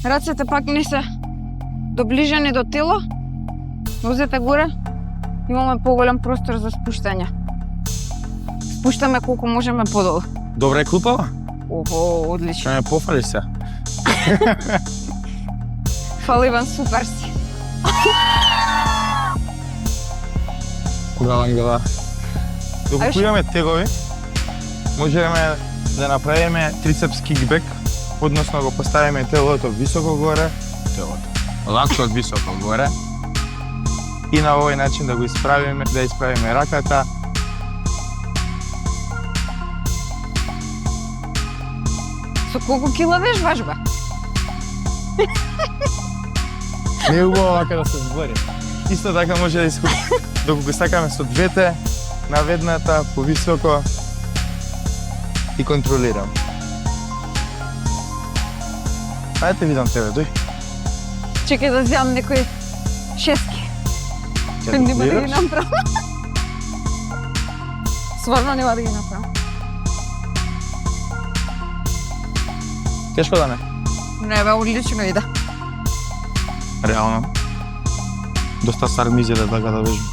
Рацете пак не се доближени до тело. Нозете горе. Имаме поголем простор за спуштање. Спуштаме колку можеме подолу. Добра е клупава? Охо, одлично. Што ме пофали се? Фала Иван, супер си. Кога Ангела? Доколку имаме тегови, можеме да направиме трицепс кикбек, односно го поставиме телото високо горе, лакшот високо горе, и на овој начин да го исправиме, да исправиме раката. Со колку кила вежбаш, бе? Не е убаво вака да се збори. Исто така може да искупи. Доколку сакаме со двете, наведната, повисоко и контролирам. Ајде видам тебе, дој. Чекај да вземам некои шески. Ќе Нема да ги дуплираш? направам. Сварно нема да ги направам. Тешко да не? Не бе, одлично иде. Реално. Доста сармизи да така да вежу.